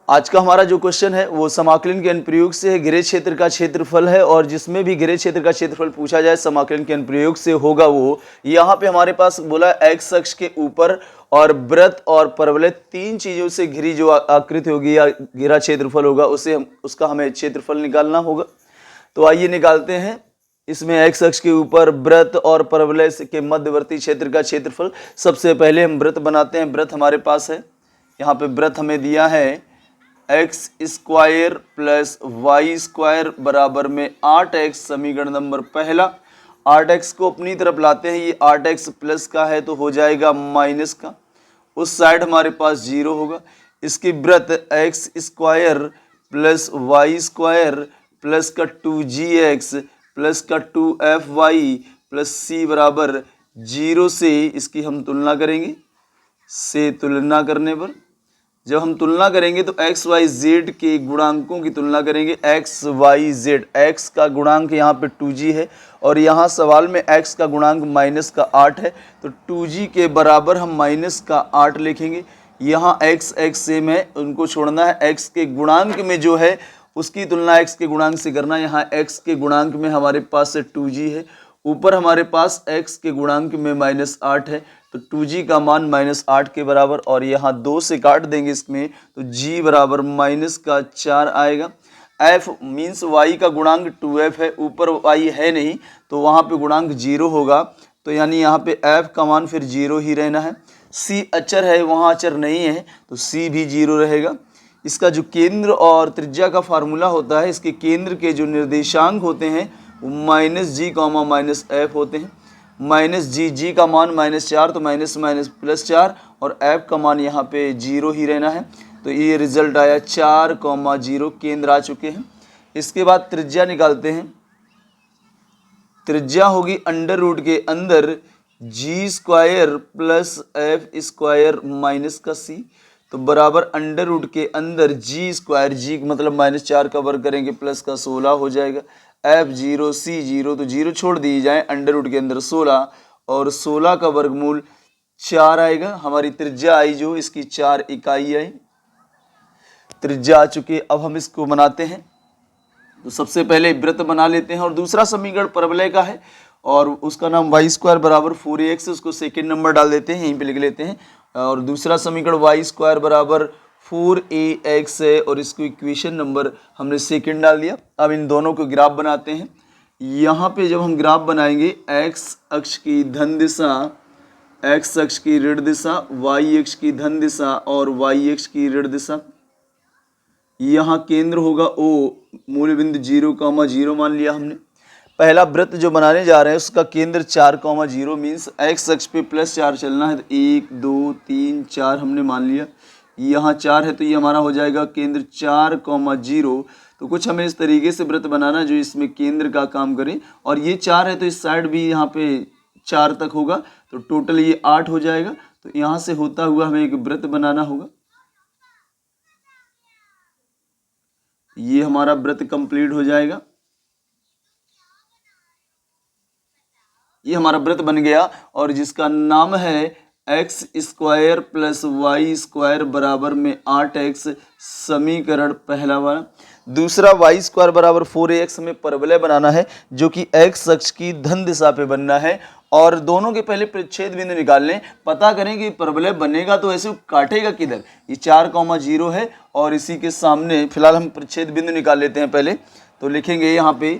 आज का हमारा जो क्वेश्चन है वो समाकलन के अनुप्रयोग से है, घेरे क्षेत्र का क्षेत्रफल है। और जिसमें भी घेरे क्षेत्र का क्षेत्रफल पूछा जाए समाकलन के अनुप्रयोग से होगा वो। यहाँ पे हमारे पास बोला एक्स अक्ष के ऊपर और वृत्त और परवलय तीन चीजों से घिरी जो आकृति होगी या घेरा क्षेत्रफल होगा उसका हमें क्षेत्रफल निकालना होगा। तो आइए निकालते हैं। इसमें एक्स अक्ष के ऊपर वृत्त और परवलय के मध्यवर्ती क्षेत्र का क्षेत्रफल। सबसे पहले हम वृत्त बनाते हैं। वृत्त हमारे पास है, यहाँ पे वृत्त हमें दिया है x square plus Y square बराबर में 8x। समीकरण नंबर पहला। 8x को अपनी तरफ लाते हैं, ये 8x प्लस का है तो हो जाएगा माइनस का, उस साइड हमारे पास 0 होगा। इसकी वृत्त x square plus Y square plus का 2gx प्लस का 2fy प्लस c बराबर 0 से इसकी हम तुलना करेंगे। से तुलना करने पर जब हम तुलना करेंगे तो एक्स वाई जेड के गुणांकों की तुलना करेंगे। एक्स वाई जेड, एक्स का गुणांक यहाँ पे 2g है और यहाँ सवाल में एक्स का गुणांक माइनस का 8 है, तो 2g के बराबर हम माइनस का 8 लिखेंगे। यहाँ एक्स एक्स सेम है, उनको छोड़ना है। एक्स के गुणांक में जो है उसकी तुलना एक्स के गुणांक से करना। यहाँ एक्स के गुणांक में हमारे पास 2g है, ऊपर हमारे पास एक्स के गुणांक में -8 है, तो 2g का मान -8 के बराबर। और यहाँ 2 से काट देंगे इसमें तो g बराबर -4 आएगा। f मीन्स y का गुणांक 2f है, ऊपर y है नहीं तो वहाँ पे गुणांक 0 होगा, तो यानी यहाँ पे f का मान फिर 0 ही रहना है। c अचर है, वहाँ अचर नहीं है तो c भी 0 रहेगा। इसका जो केंद्र और त्रिज्या का फार्मूला होता है, इसके केंद्र के जो निर्देशांक होते हैं वो -g, -f होते हैं। -g का मान -4 तो +4 और f का मान यहाँ पे 0 ही रहना है, तो ये रिजल्ट आया 4, 0 केंद्र आ चुके हैं। इसके बाद त्रिज्या निकालते हैं। त्रिज्या होगी अंडर रूट के अंदर g square plus f square minus का c, तो बराबर अंडर रूट के अंदर g स्क्वायर, g मतलब -4 का वर्ग करेंगे प्लस का 16 हो जाएगा। f 0 c 0 तो 0 छोड़ दिए जाए, अंडर रूट के अंदर 16 और 16 का वर्गमूल 4 आएगा। हमारी त्रिज्या आई जो इसकी 4 इकाई आई। त्रिज्या आ चुकी। अब हम इसको बनाते हैं। तो सबसे पहले वृत्त बना लेते हैं और दूसरा समीकरण परवलय का है और उसका नाम वाई स्क्वायर बराबर 4ax, उसको सेकेंड नंबर डाल देते हैं, यहीं पे लिख लेते हैं। और दूसरा समीकरण वाई स्क्वायर बराबर 4ax है और इसको इक्वेशन नंबर हमने सेकेंड डाल दिया। अब इन दोनों को ग्राफ बनाते हैं। यहाँ पे जब हम ग्राफ बनाएंगे, एक्स अक्ष की धन दिशा, एक्स अक्ष की ऋण दिशा, वाई अक्ष की धन दिशा और वाई अक्ष की ऋण दिशा। यहाँ केंद्र होगा O, मूल बिंदु 0, मान लिया हमने। पहला वृत्त जो बनाने जा रहे हैं उसका केंद्र 4, मीन्स एक्स अक्ष पे +4 चलना है, तो 1 2 3 4 हमने मान लिया। यहाँ 4 है तो ये हमारा हो जाएगा केंद्र 4, 0। तो कुछ हमें इस तरीके से वृत्त बनाना जो इसमें केंद्र का काम करे, और ये 4 है तो इस साइड भी यहाँ पे 4 तक होगा, तो टोटल ये 8 हो जाएगा। तो यहाँ से होता हुआ हमें एक वृत्त बनाना होगा। ये हमारा वृत्त कंप्लीट हो जाएगा। ये हमारा वृत्त बन गया और जिसका नाम है x square plus Y square बराबर में 8x, समीकरण पहला वाला। दूसरा वाई स्क्वायर बराबर 4ax हमें परवलय बनाना है जो कि एक्स अक्ष की धन दिशा पे बनना है, और दोनों के पहले प्रतिच्छेद बिंदु निकाल लें। पता करें कि परवलय बनेगा तो ऐसे काटेगा किधर। ये 4, 0 है और इसी के सामने फिलहाल हम प्रतिच्छेद बिंदु निकाल लेते हैं पहले। तो लिखेंगे यहाँ पे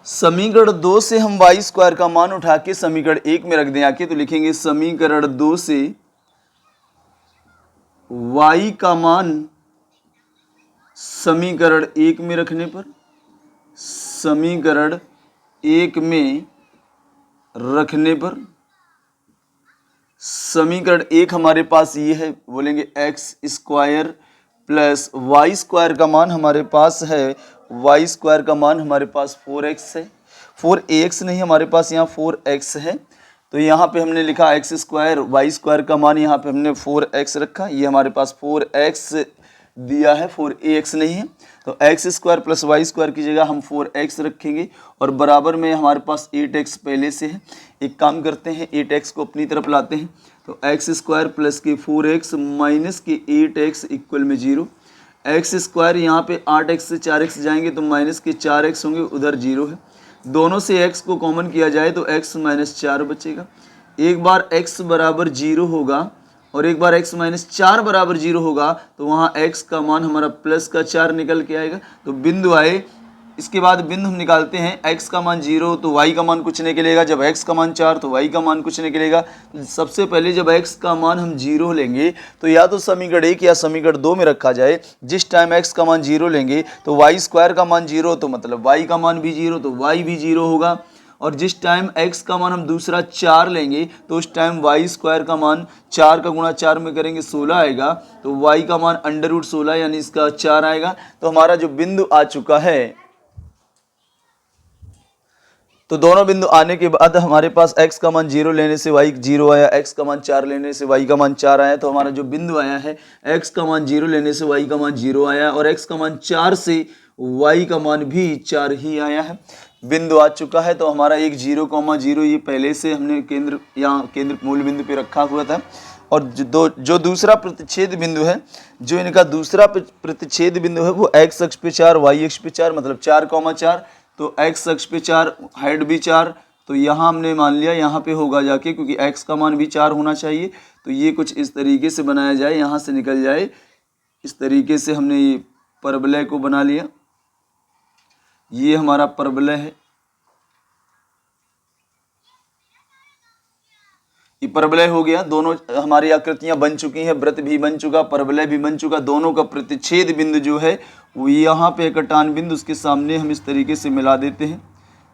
समीकरण 2 से हम वाई स्क्वायर का मान उठा के समीकरण 1 में रख दें आके, तो लिखेंगे समीकरण 2 से वाई का मान समीकरण 1 में रखने पर, समीकरण 1 में रखने पर समीकरण 1 हमारे पास ये है, बोलेंगे x square plus Y square का मान हमारे पास है, वाई स्क्वायर का मान हमारे पास 4x है, 4ax नहीं, हमारे पास यहाँ 4x है। तो यहाँ पे हमने लिखा एक्स स्क्वायर, वाई स्क्वायर का मान यहाँ पे हमने 4x रखा, ये हमारे पास 4x दिया है, 4ax नहीं है। तो x square plus Y square की जगह हम 4x रखेंगे और बराबर में हमारे पास 8x पहले से है। एक काम करते हैं, 8x को अपनी तरफ लाते हैं, तो एक्स स्क्वायर प्लस के 4x माइनस के 8x इक्वल में 0। एक्स स्क्वायर यहाँ पे 8x से 4x जाएंगे तो माइनस के 4x होंगे, उधर 0 है। दोनों से x को कॉमन किया जाए तो x माइनस 4 बचेगा। एक बार x बराबर 0 होगा और एक बार x माइनस 4 बराबर 0 होगा तो वहाँ x का मान हमारा प्लस का 4 निकल के आएगा। तो बिंदु आए, इसके बाद बिंदु हम निकालते हैं। x का मान 0 तो y का मान कुछ निकलेगा, जब x का मान 4 तो y का मान कुछ निकलेगा। सबसे पहले जब x का मान हम 0 लेंगे तो या तो समीकरण 1 या समीकरण 2 में रखा जाए। जिस टाइम x का मान 0 लेंगे तो y स्क्वायर का मान 0 तो मतलब y का मान भी 0 तो y भी 0 होगा। और जिस टाइम x का मान हम दूसरा 4 लेंगे तो उस टाइम y स्क्वायर का मान 4 का गुणा 4 में करेंगे 16 आएगा, तो y का मान अंडर रूट 16 यानी इसका 4 आएगा। तो हमारा जो बिंदु आ चुका है, तो दोनों बिंदु आने के बाद हमारे पास x का मान 0 लेने से y 0 आया, x का मान 4 लेने से y का मान 4 आया। तो हमारा जो बिंदु आया है x का मान 0 लेने से y का मान 0 आया और x का मान 4 से y का मान भी 4 ही आया है। बिंदु आ चुका है। तो हमारा एक 0,0 ये पहले से हमने केंद्र यहाँ केंद्र मूल बिंदु पे रखा हुआ था। और जो दूसरा प्रतिच्छेद बिंदु है, जो इनका दूसरा प्रतिच्छेद बिंदु है वो x अक्ष पे 4 y अक्ष पे 4 मतलब 4,4। तो x अक्ष पे 4 हाइट भी 4, तो यहाँ हमने मान लिया यहाँ पे होगा जाके, क्योंकि x का मान भी 4 होना चाहिए। तो ये कुछ इस तरीके से बनाया जाए, यहाँ से निकल जाए। इस तरीके से हमने ये परवलय को बना लिया। ये हमारा परवलय है, ये परवलय हो गया। दोनों हमारी आकृतियां बन चुकी हैं, वृत्त भी बन चुका, परवलय भी बन चुका। दोनों का प्रतिच्छेद बिंदु जो है वो यहाँ पे कटान बिंदु, उसके सामने हम इस तरीके से मिला देते हैं।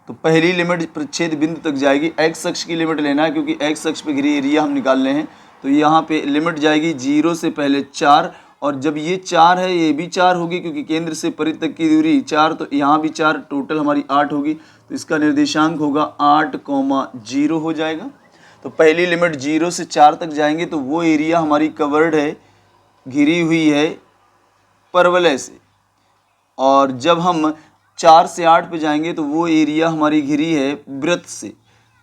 तो पहली लिमिट प्रतिच्छेद बिंदु तक जाएगी। एक्स अक्ष की लिमिट लेना है क्योंकि एक्स अक्ष पे घिरी एरिया हम निकालने हैं। तो यहाँ पे लिमिट जाएगी 0 से पहले 4, और जब ये 4 है ये भी 4 होगी क्योंकि केंद्र से परिध तक की दूरी 4, तो यहाँ भी 4, टोटल हमारी 8 होगी। तो इसका निर्देशांक होगा 8,0 हो जाएगा। तो पहली लिमिट 0 से 4 तक जाएंगे तो वो एरिया हमारी कवर्ड है, घिरी हुई है परवलय से। और जब हम 4 से 8 पे जाएंगे तो वो एरिया हमारी घिरी है वृत्त से।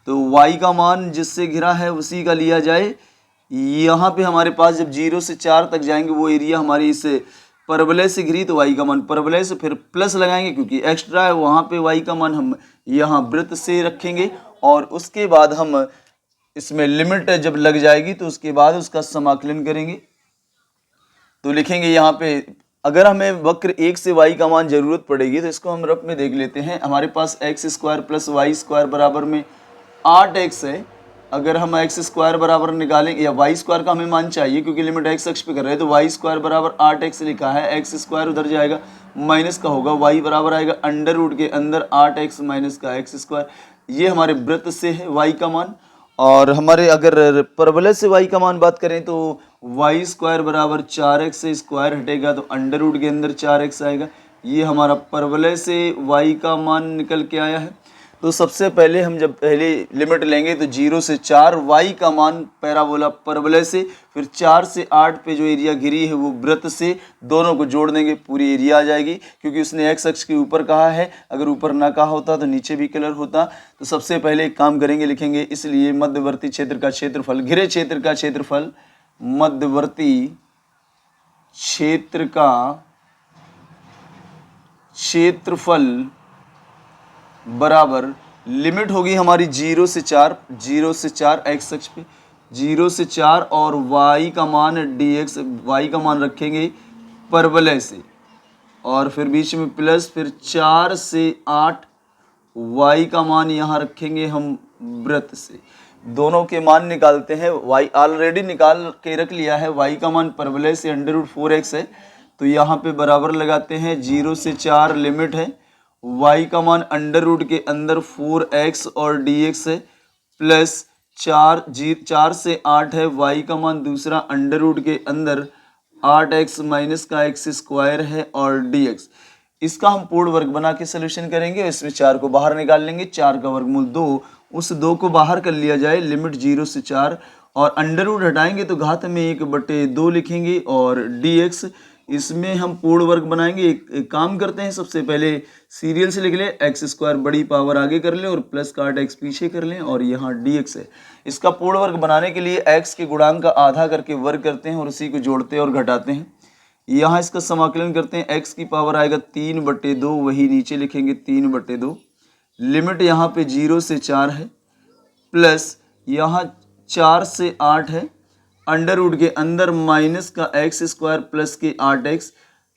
तो y का मान जिससे घिरा है उसी का लिया जाए। यहाँ पे हमारे पास जब 0 से 4 तक जाएंगे वो एरिया हमारी इस परवलय से घिरी, तो y का मान परवलय से, फिर प्लस लगाएंगे क्योंकि एक्स्ट्रा है वहाँ पे y का मान हम यहाँ वृत्त से रखेंगे। और उसके बाद हम इसमें लिमिट जब लग जाएगी तो उसके बाद उसका समाकलन करेंगे। तो लिखेंगे यहाँ पे, अगर हमें वक्र 1 से y का मान जरूरत पड़ेगी तो इसको हम रफ में देख लेते हैं। हमारे पास X square plus Y square बराबर में 8x है। अगर हम एक्स स्क्वायर बराबर निकालेंगे, या वाई स्क्वायर का हमें मान चाहिए क्योंकि लिमिट x अक्ष पे कर रहे हैं, तो वाई स्क्वायर बराबर 8x लिखा है। एक्स स्क्वायर उधर जाएगा माइनस का होगा, y बराबर आएगा अंडर रूट के अंदर 8x माइनस का एक्स स्क्वायर। ये हमारे वृत्त से है y का मान। और हमारे अगर परवलय से y का मान बात करें तो वाई स्क्वायर बराबर 4x से स्क्वायर हटेगा तो अंडर रूट के अंदर 4x आएगा। ये हमारा परवलय से y का मान निकल के आया है। तो सबसे पहले हम जब पहले लिमिट लेंगे तो 0 से 4 y का मान पैराबोला परवलय से, फिर 4 से 8 पे जो एरिया घिरी है वो वृत्त से, दोनों को जोड़ देंगे पूरी एरिया आ जाएगी। क्योंकि उसने x अक्ष के ऊपर कहा है, अगर ऊपर ना कहा होता तो नीचे भी कलर होता। तो सबसे पहले एक काम करेंगे, लिखेंगे इसलिए मध्यवर्ती क्षेत्र का क्षेत्रफल, घिरे क्षेत्र का क्षेत्रफल, मध्यवर्ती क्षेत्र का क्षेत्रफल बराबर लिमिट होगी हमारी 0 से 4, 0 से 4 एक्स अक्ष पे 0 से 4 और y का मान dx, y का मान रखेंगे परवलय से, और फिर बीच में प्लस, फिर 4 से 8 y का मान यहाँ रखेंगे हम वृत्त से। दोनों के मान निकालते हैं। y ऑलरेडी निकाल के रख लिया है, y का मान परवलय से अंडर रूट 4x है। तो यहाँ पे बराबर लगाते हैं, 0 से 4 लिमिट है, y का मान अंडर रूट के अंदर 4x और dx है, प्लस 4 से 8 है, y का मान दूसरा अंडर रूट के अंदर 8x माइनस का एक्स स्क्वायर है और dx। इसका हम पूर्ण वर्ग बना के सोल्यूशन करेंगे। इसमें 4 को बाहर निकाल लेंगे, 4 का वर्गमूल 2, उस 2 को बाहर कर लिया जाए। लिमिट 0 से 4 और अंडर रूट हटाएंगे तो घात में 1/2 लिखेंगे और dx इसमें हम पूर्ण वर्ग बनाएंगे। एक काम करते हैं, सबसे पहले सीरियल से लिख लें, एक्स स्क्वायर बड़ी पावर आगे कर लें और प्लस काट एक्स पीछे कर लें और यहाँ dx है। इसका पूर्ण वर्ग बनाने के लिए x के गुणांक का आधा करके वर्ग करते हैं और उसी को जोड़ते और घटाते हैं। यहाँ इसका समाकलन करते हैं, x की पावर आएगा 3/2, वही नीचे लिखेंगे 3/2। लिमिट यहाँ पे 0 से 4 है, प्लस यहाँ 4 से 8 है, अंडर रूट के अंदर माइनस का एक्स स्क्वायर प्लस के 8x,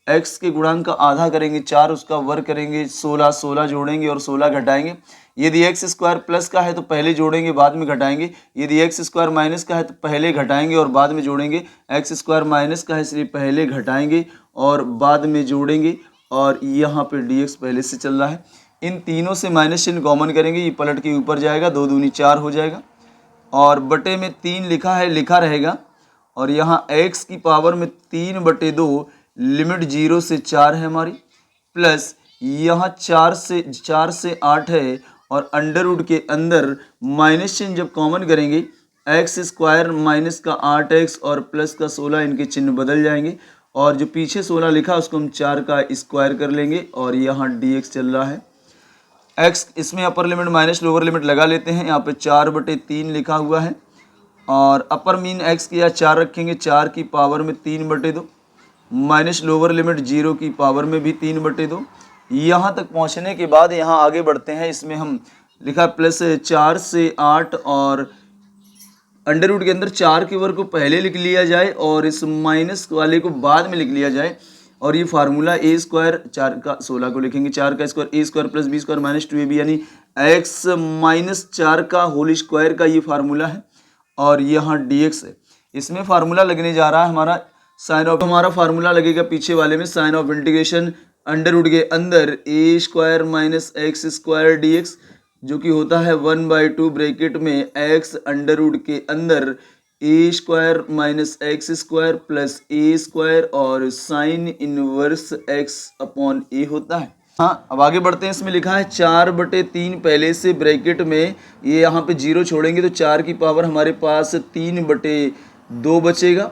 एक्स के गुणांक का आधा करेंगे 4, उसका वर्ग करेंगे 16, 16 जोड़ेंगे और 16 घटाएंगे। यदि एक्स स्क्वायर प्लस का है तो पहले जोड़ेंगे बाद में घटाएंगे, यदि एक्स स्क्वायर माइनस का है तो पहले घटाएंगे और बाद में जोड़ेंगे। एक्स स्क्वायर माइनस का है इसलिए पहले घटाएंगे और बाद में जोड़ेंगे और यहाँ पे dx पहले से चल रहा है। इन तीनों से माइनस चिन्ह कॉमन करेंगे, ये पलट के ऊपर जाएगा, 2 दूनी 4 हो जाएगा और बटे में 3 लिखा है, लिखा रहेगा और यहाँ x की पावर में 3/2, लिमिट 0 से 4 है हमारी, प्लस यहाँ 4 से 8 है और अंडर रूट के अंदर माइनस चिन्ह जब कॉमन करेंगे, एक्स स्क्वायर माइनस का 8x और प्लस का 16, इनके चिन्ह बदल जाएंगे और जो पीछे 16 लिखा उसको हम 4 का स्क्वायर कर लेंगे और यहाँ dx चल रहा है। x इसमें upper limit minus lower limit लगा लेते हैं, यहाँ पे 4/3 लिखा हुआ है और अपर मीन x की यहाँ 4 रखेंगे, 4 की पावर में 3/2, माइनस लोअर लिमिट 0 की पावर में भी 3/2। यहाँ तक पहुँचने के बाद यहाँ आगे बढ़ते हैं, इसमें हम लिखा प्लस 4 से 8 और अंडर रूट के अंदर 4 के वर्ग को पहले लिख लिया जाए और इस माइनस वाले को बाद में लिख लिया जाए और ये फार्मूला ए स्क्वायर 4 का 16 को लिखेंगे, 4 का square A square plus B square minus 2ab यानी x माइनस 4 का होल स्क्वायर का ये फार्मूला है और यहाँ dx है। इसमें फार्मूला लगने जा रहा है हमारा साइन ऑफ, हमारा फार्मूला लगेगा पीछे वाले में sine of integration under root के अंदर A square minus x square dx, जो कि होता है 1/2 ब्रैकेट में x अंडर रूट के अंदर A square minus x square plus A square और sine inverse x upon A होता है। हाँ, अब आगे बढ़ते हैं, इसमें लिखा है 4/3 पहले से ब्रैकेट में, ये यहाँ पे 0 छोड़ेंगे तो 4 की पावर हमारे पास 3/2 बचेगा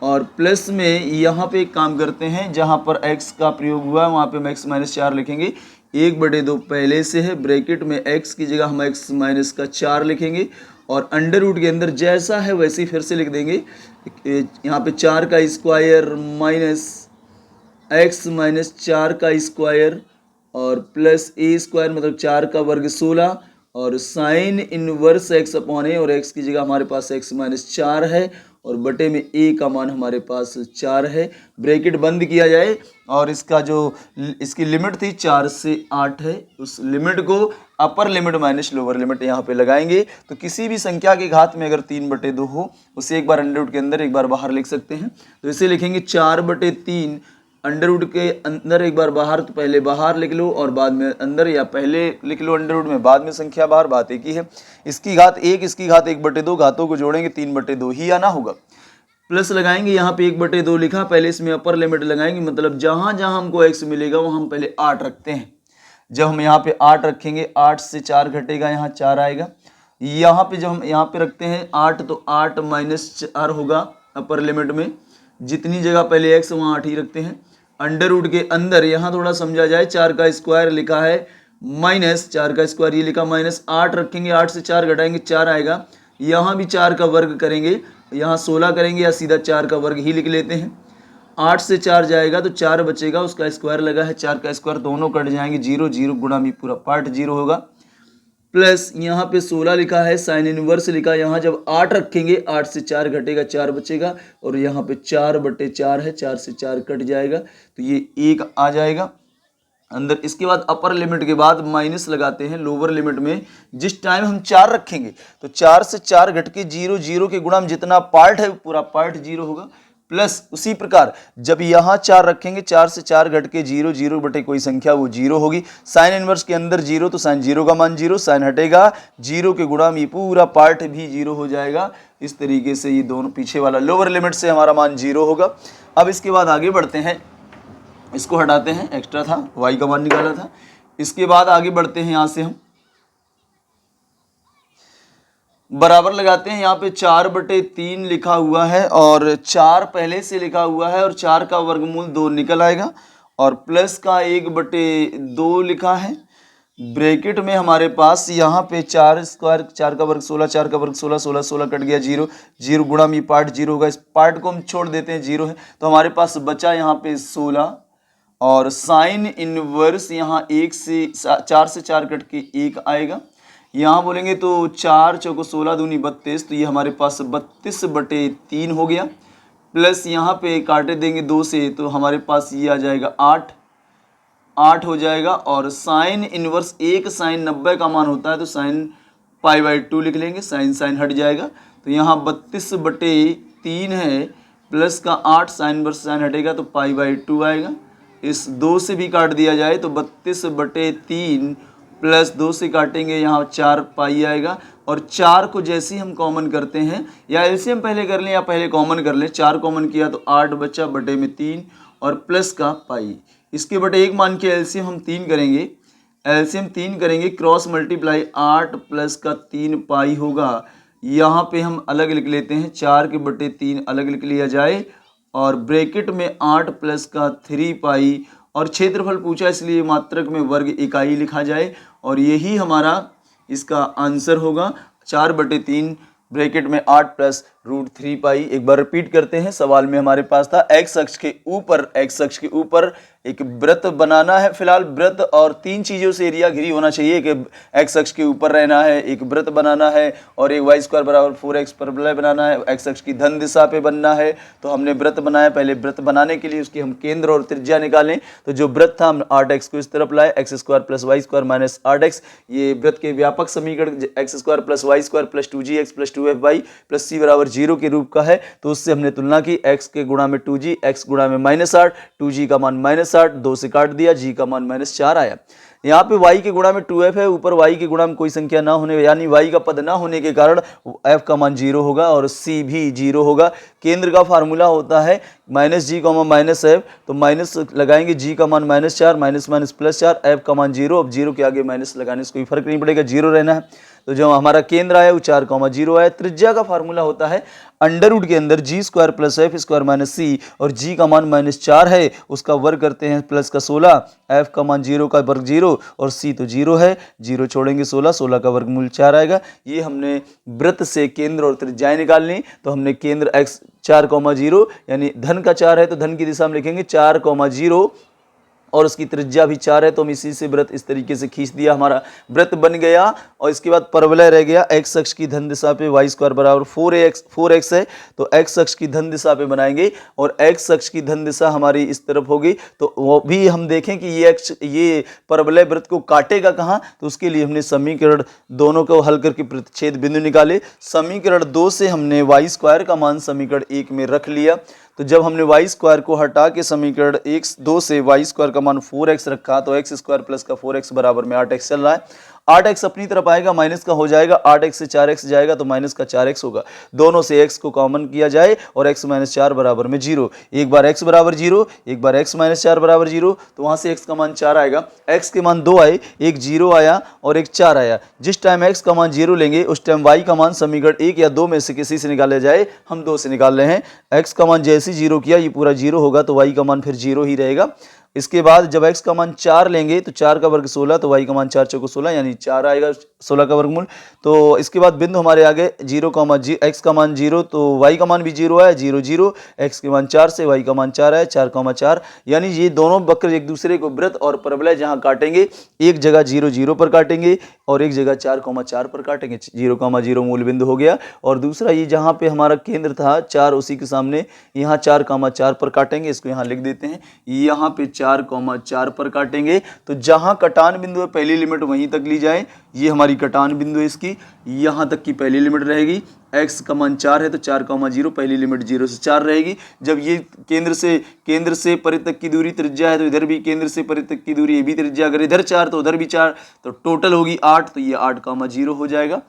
और प्लस में यहाँ पे एक काम करते हैं, जहाँ पर x का प्रयोग हुआ है वहाँ पे हम x माइनस 4 लिखेंगे, 1/2 पहले से है, ब्रैकेट में x की जगह हम x माइनस का 4 लिखेंगे और अंडर रूट के अंदर जैसा है वैसे ही फिर से लिख देंगे। यहाँ पे 4 का स्क्वायर माइनस x माइनस 4 का स्क्वायर और प्लस ए स्क्वायर मतलब 4 का वर्ग 16 और साइन इनवर्स x अपॉन ए और x की जगह हमारे पास x माइनस 4 है और बटे में a का मान हमारे पास 4 है। ब्रैकेट बंद किया जाए और इसका जो इसकी लिमिट थी 4 से 8 है, उस लिमिट को upper limit minus lower limit यहाँ पे लगाएंगे तो किसी भी संख्या के घात में अगर 3/2 हो उसे एक बार अंडर रूट के अंदर एक बार बाहर लिख सकते हैं। तो इसे लिखेंगे 4/3 अंडर रूट के अंदर एक बार बाहर, तो पहले बाहर लिख लो और बाद में अंदर, या पहले लिख लो अंडर रूट में बाद में संख्या बाहर, बात एक ही है। इसकी घात 1, इसकी घात 1/2, घातों को जोड़ेंगे 3/2 ही आना होगा। प्लस लगाएंगे, यहाँ पे 1/2 लिखा, पहले इसमें अपर लिमिट लगाएंगे, मतलब जहां जहां हमको x मिलेगा वहां हम पहले 8 रखते हैं। जब हम यहाँ पे 8 रखेंगे, 8 से 4 घटेगा, यहाँ 4 आएगा। यहाँ पे जब हम यहाँ पे रखते हैं 8 तो 8 माइनस 4 होगा अपर लिमिट में, जितनी जगह पहले x वहाँ 8 ही रखते हैं। अंडर रूट के अंदर यहाँ थोड़ा समझा जाए, 4 का स्क्वायर लिखा है माइनस 4 का स्क्वायर ये लिखा माइनस 8 रखेंगे, 8 से 4 घटाएंगे 4 आएगा। यहाँ भी 4 का वर्ग करेंगे, यहाँ 16 करेंगे या सीधा 4 का वर्ग ही लिख लेते हैं। 8 से 4 जाएगा तो 4 बचेगा, उसका स्क्वायर लगा है, 4 का स्क्वायर दोनों कट जाएंगे, 0 0 गुणा में पूरा पार्ट 0 होगा। प्लस यहाँ पे 16 लिखा है, साइन इनवर्स लिखा है, यहाँ जब 8 रखेंगे 8 से 4 घटेगा 4 बचेगा और यहाँ पे 4/4 है, 4 से 4 कट जाएगा तो ये 1 आ जाएगा अंदर। इसके बाद अपर लिमिट के बाद माइनस लगाते हैं लोअर लिमिट में। जिस टाइम हम 4 रखेंगे तो 4 से 4 घट के 0 0 के गुणा में जितना पार्ट है पूरा पार्ट 0 होगा। प्लस उसी प्रकार जब यहाँ 4 रखेंगे, 4 से 4 घट के 0 0 बटे कोई संख्या वो 0 होगी। साइन इनवर्स के अंदर 0 तो साइन 0 का मान 0, साइन हटेगा 0 के गुणा में पूरा पार्ट भी 0 हो जाएगा। इस तरीके से ये दोनों पीछे वाला लोअर लिमिट से हमारा मान 0 होगा। अब इसके बाद आगे बढ़ते हैं, इसको हटाते हैं, एक्स्ट्रा था y का मान निकाला था। इसके बाद आगे बढ़ते हैं, यहाँ से हम बराबर लगाते हैं। यहाँ पे 4/3 लिखा हुआ है और 4 पहले से लिखा हुआ है और 4 का वर्गमूल 2 निकल आएगा और प्लस का 1/2 लिखा है। ब्रैकेट में हमारे पास यहाँ पे 4 स्क्वायर, 4 का वर्ग 16, 4 का वर्ग 16, 16 16 कट गया 0, 0 गुणा में पार्ट 0 होगा, इस पार्ट को हम छोड़ देते हैं, 0 है तो हमारे पास बचा यहाँ पे 16 और साइन इनवर्स यहाँ 1 से 4 से 4 कट के 1 आएगा। यहाँ बोलेंगे तो 4 चौको 16 दूनी 32, तो ये हमारे पास 32/3 हो गया। प्लस यहाँ पे काटे देंगे 2 से तो हमारे पास ये आ जाएगा 8 हो जाएगा। और साइन इनवर्स 1 साइन 90 का मान होता है तो साइन π/2 लिख लेंगे, साइन हट जाएगा तो यहाँ 32/3 है प्लस का 8 साइन वर्स साइन हटेगा तो π/2 आएगा। इस 2 से भी काट दिया जाए तो 32/3 प्लस 2 से काटेंगे यहाँ 4 पाई आएगा। और 4 को जैसे ही हम कॉमन करते हैं, या एलसीएम पहले कर लें या पहले कॉमन कर लें, 4 कॉमन किया तो 8 बचा बटे में 3 और प्लस का पाई, इसके बटे 1 मान के एलसीएम हम 3 करेंगे, एलसीएम 3 करेंगे, क्रॉस मल्टीप्लाई 8 प्लस का 3 पाई होगा। यहाँ पे हम अलग लिख लेते हैं, 4 के बटे 3 अलग लिख लिया जाए और ब्रैकेट में 8 प्लस का 3 पाई और क्षेत्रफल पूछा इसलिए मात्रक में वर्ग इकाई लिखा जाए और यही हमारा इसका आंसर होगा। 4/3 ब्रैकेट में 8 प्लस √3 पाई। एक बार रिपीट करते हैं, सवाल में हमारे पास था एक्स अक्ष के ऊपर एक वृत्त बनाना है, फिलहाल वृत्त और 3 चीजों से एरिया घिरी होना चाहिए कि एक्स अक्ष के ऊपर रहना है, एक वृत्त बनाना है और एक y² = 4x परवलय बनाना है, एक्स अक्ष की धन दिशा पे बनना है। तो हमने वृत्त बनाया, पहले वृत्त बनाने के लिए उसकी हम केंद्र और त्रिज्या निकालें तो जो वृत्त था हम 8x को इस तरफ लाए, x² + y² - 8x, ये वृत्त के व्यापक समीकरण x² + y² + 2gx + 2fy + c = 0 के रूप का है। तो उससे हमने तुलना की, x के गुणा में 2g, x गुणा में -8, 2g का मान -8, 2 से काट दिया, g का मान -4 आया। यहाँ पे y के गुणा में 2f है, ऊपर y के गुणा में कोई संख्या ना होने यानी y का पद ना होने के कारण f का मान 0 होगा और c भी 0 होगा। केंद्र का फार्मूला होता है -g, -f, तो माइनस लगाएंगे, g का मान -4, -+4, f का मान 0, अब 0 के आगे माइनस लगाने से कोई फर्क नहीं पड़ेगा, 0 रहना है। तो जो हमारा केंद्र आया वो 4,0 आया। त्रिज्या का फार्मूला होता है अंडर के अंदर g² + f² - c और g का मान -4 है, उसका वर्ग करते हैं प्लस का 16, f का मान 0 का वर्ग 0 और c तो 0 है, 0 छोड़ेंगे 16, 16 का वर्गमूल 4 आएगा। ये हमने वृत्त से केंद्र और त्रिज्याएं निकालनी, तो हमने केंद्र x 4,0 यानी धन का 4 है तो धन की दिशा में लिखेंगे 4,0 और उसकी त्रिज्या भी 4 है तो हम इसी से वृत्त इस तरीके से खींच दिया, हमारा वृत्त बन गया। और इसके बाद परवलय रह गया, x अक्ष की धन दिशा पे y² = 4x है तो x अक्ष की धन दिशा पे बनाएंगे और x अक्ष की धन दिशा हमारी इस तरफ होगी। तो वो भी हम देखें कि ये परवलय वृत्त को काटेगा कहाँ, तो उसके लिए हमने समीकरण दोनों को हल करके प्रतिच्छेद बिंदु निकाले। समीकरण 2 से हमने y² का मान समीकरण 1 में रख लिया, तो जब हमने y² को हटा के समीकरण 2 से y² का मान 4x रखा तो x² + का 4x बराबर में 8x चल रहा है। 8x अपनी तरफ आएगा, माइनस का हो जाएगा, 8x से 4x जाएगा तो माइनस का 4x होगा। दोनों से x को कॉमन किया जाए और x - 4 बराबर में 0, एक बार x बराबर 0, एक बार x - 4 बराबर 0, तो वहाँ से x का मान 4 आएगा। x के मान 2 आए, एक 0 आया और एक 4 आया। जिस टाइम x का मान 0 लेंगे उस टाइम y का मान समीकरण 1 या 2 में से किसी से निकाला जाए, हम 2 से निकाल रहे हैं। x का मान जैसे 0 किया ये पूरा 0 होगा तो y का मान फिर 0 ही रहेगा। इसके बाद जब x का मान 4 लेंगे तो 4 का वर्ग 16 तो y का मान 4 चौको 16 यानी 4 आएगा, 16 का वर्गमूल। तो इसके बाद बिंदु हमारे आगे 0, x का मान 0 तो y का मान भी 0 है, 0 0, x के मान 4 से y का मान 4 है, 4,4, यानी ये दोनों वक्र एक दूसरे को वृत्त और परवलय जहाँ काटेंगे, एक जगह 0 0 पर काटेंगे और एक जगह 4,4 पर काटेंगे। 0,0 मूल बिंदु हो गया। और दूसरा ये जहाँ पे हमारा केंद्र था 4 उसी के सामने यहाँ 4,4 पर काटेंगे, इसको यहाँ लिख देते हैं, यहाँ पे 4,4 पर काटेंगे। तो जहां कटान बिंदु है पहली लिमिट वहीं तक ली जाए, ये हमारी कटान बिंदु है, इसकी यहां तक की पहली लिमिट रहेगी। x का मान 4 है तो 4,0 पहली लिमिट 0 से 4 रहेगी। जब ये केंद्र से परिध तक की दूरी त्रिज्या है तो इधर भी केंद्र से परिध तक की दूरी ये भी त्रिज्या, अगर इधर 4 तो उधर भी 4 तो टोटल होगी 8, तो ये 8,0 हो जाएगा।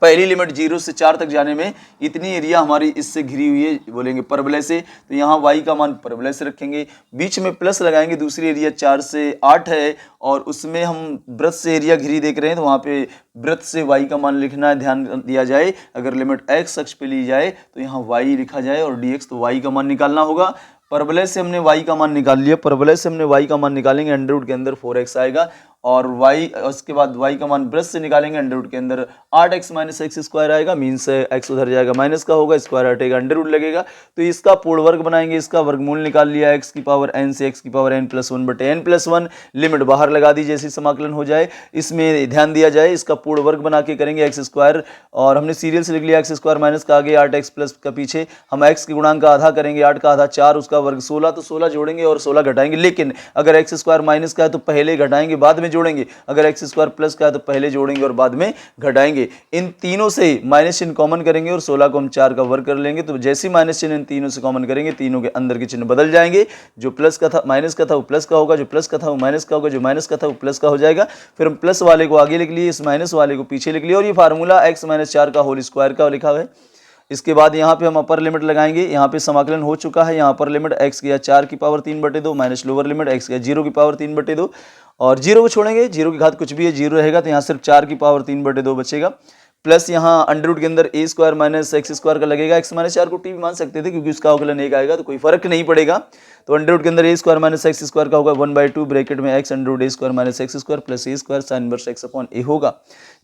पहली लिमिट 0 से 4 तक जाने में इतनी एरिया हमारी इससे घिरी हुई है बोलेंगे परवलय से, तो यहाँ y का मान परवलय से रखेंगे। बीच में प्लस लगाएंगे, दूसरी एरिया 4 से 8 है और उसमें हम वृत्त से एरिया घिरी देख रहे हैं, तो वहाँ पे वृत्त से y का मान लिखना है, ध्यान दिया जाए। अगर लिमिट x अक्ष पे ली जाए तो यहाँ y लिखा जाए और dx, तो y का मान निकालना होगा। परवलय से हमने y का मान निकाल लिया, परवलय से हमने y का मान निकालेंगे, अंडर रूट के अंदर 4x आएगा और y उसके बाद y का मान वृत्त से निकालेंगे, अंडर रूट के अंदर 8x माइनस एक्स स्क्वायर आएगा, मीन्स x उधर जाएगा माइनस का होगा, स्क्वायर हटेगा, अंडर रूट लगेगा, तो इसका पूर्ण वर्ग बनाएंगे, इसका वर्गमूल निकाल लिया x की पावर n से x की पावर n प्लस 1 बटे n प्लस 1, लिमिट बाहर लगा दी जैसे समाकलन हो जाए। इसमें ध्यान दिया जाए, इसका पूर्ण वर्ग बना के करेंगे x स्क्वायर, और हमने सीरियल से लिख लिया x स्क्वायर माइनस का आगे 8x प्लस का पीछे हम x के गुणांक का आधा करेंगे, 8 का आधा 4, उसका वर्ग 16, तो 16 जोड़ेंगे और 16 घटाएंगे। लेकिन अगर x स्क्वायर माइनस का है तो पहले घटाएंगे बाद में जोड़ेंगे, अगर एक्स स्क्वायर प्लस का है तो पहले जोड़ेंगे और बाद में घटाएंगे। इन तीनों से माइनस चिन्ह कॉमन करेंगे और 16 को हम 4 का वर्ग कर लेंगे, तो जैसे ही माइनस चिन्ह इन तीनों से कॉमन करेंगे तीनों के अंदर के चिन्ह बदल जाएंगे, जो प्लस का था माइनस का था वो प्लस का होगा, जो प्लस का था वो माइनस का होगा, जो माइनस का था वो प्लस का हो जाएगा। फिर हम प्लस वाले को आगे लिख लिए, इस माइनस वाले को पीछे लिख लिया, और ये फार्मूला x माइनस 4 का होल स्क्वायर का लिखा हुआ है। इसके बाद यहाँ पे हम अपर लिमिट लगाएंगे, यहाँ पे समाकलन हो चुका है, यहाँ अपर लिमिट x गया 4 की power 3/2 minus lower limit x गया 0 की पावर 3/2, और 0 को छोड़ेंगे, 0 की घात कुछ भी है 0 रहेगा, तो यहाँ सिर्फ 4 की पावर 3/2 बचेगा, प्लस यहाँ अंडर रूट के अंदर a square minus x square का लगेगा, x माइनस 4 को t भी मान सकते थे क्योंकि उसका अवकलन 1 आएगा तो कोई फर्क नहीं पड़ेगा, तो अंडर रूट के अंदर a square minus x square का होगा 1/2 ब्रैकेट में x under root a square minus x square plus a square sine inverse x upon a होगा।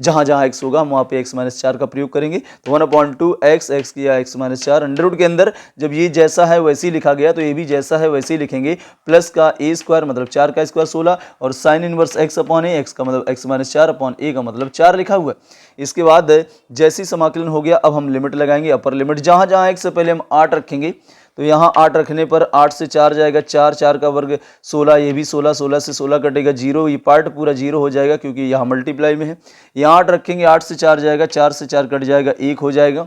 जहाँ जहाँ x होगा हम वहाँ पे x माइनस 4 का प्रयोग करेंगे, तो 1/2 x किया x माइनस 4, अंडर रूट के अंदर जब ये जैसा है वैसे ही लिखा गया तो ये भी जैसा है वैसे ही लिखेंगे, प्लस का a स्क्वायर मतलब 4 का स्क्वायर 16 और sine inverse x upon a, x का मतलब x माइनस 4 अपॉन a का मतलब 4 लिखा हुआ है। इसके बाद जैसी समाकलन हो गया अब हम लिमिट लगाएंगे, अपर लिमिट जहाँ जहाँ x से पहले हम 8 रखेंगे, तो यहाँ 8 रखने पर 8 से 4 जाएगा 4, 4 का वर्ग 16, ये भी 16, 16 से 16 कटेगा 0, ये पार्ट पूरा 0 हो जाएगा क्योंकि यहाँ मल्टीप्लाई में है। यहाँ 8 रखेंगे, 8 से 4 जाएगा, 4 से 4 कट जाएगा 1 हो जाएगा,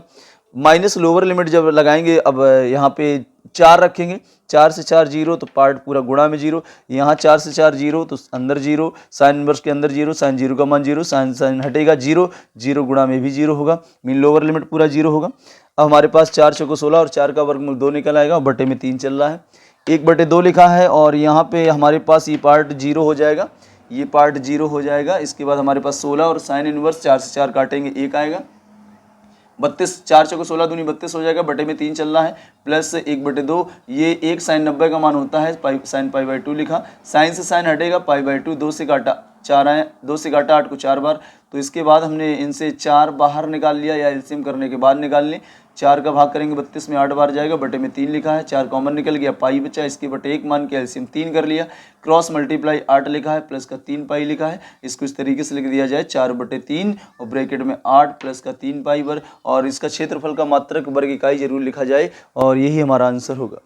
माइनस लोअर लिमिट जब लगाएंगे अब यहाँ पे 4 रखेंगे, 4 से 4 0, तो पार्ट पूरा गुणा में 0, यहाँ 4 से 4 0 तो अंदर 0, साइन इनवर्स के अंदर 0, साइन 0 का मान 0, साइन साइन हटेगा 0, 0 गुणा में भी 0 होगा, मीन लोअर लिमिट पूरा 0 होगा। अब हमारे पास 4 चौको 16 और 4 का वर्गमूल 2 निकल आएगा, बटे में 3 चल रहा है, 1/2 लिखा है और यहाँ पे हमारे पास ये पार्ट 0 हो जाएगा, ये पार्ट 0 हो जाएगा। इसके बाद हमारे पास 16 और साइन इनवर्स 4 से 4 काटेंगे 1 आएगा, 32, 4 चौको 16 दूनी 32 हो जाएगा, बटे में 3 चल रहा है, प्लस 1/2, ये 1 साइन 90 का मान होता है, साइन π/2 लिखा, साइन से साइन हटेगा π/2, 2 से काटा 4 आए, 2 से काटा 8 को 4 बार, तो इसके बाद हमने इनसे 4 बाहर निकाल लिया या एलसीएम करने के बाद निकाल लें, 4 का भाग करेंगे 32 में 8 बार जाएगा, बटे में 3 लिखा है, 4 कॉमन निकल गया, पाई बचा, इसके बटे 1 मान के एलसीएम 3 कर लिया, क्रॉस मल्टीप्लाई 8 लिखा है, प्लस का 3 पाई लिखा है, इसको इस तरीके से लिख दिया जाए 4/3 और ब्रैकेट में 8 प्लस का 3 पाई वर्ग, और इसका क्षेत्रफल का मात्रक वर्ग इकाई जरूर लिखा जाए और यही हमारा आंसर होगा।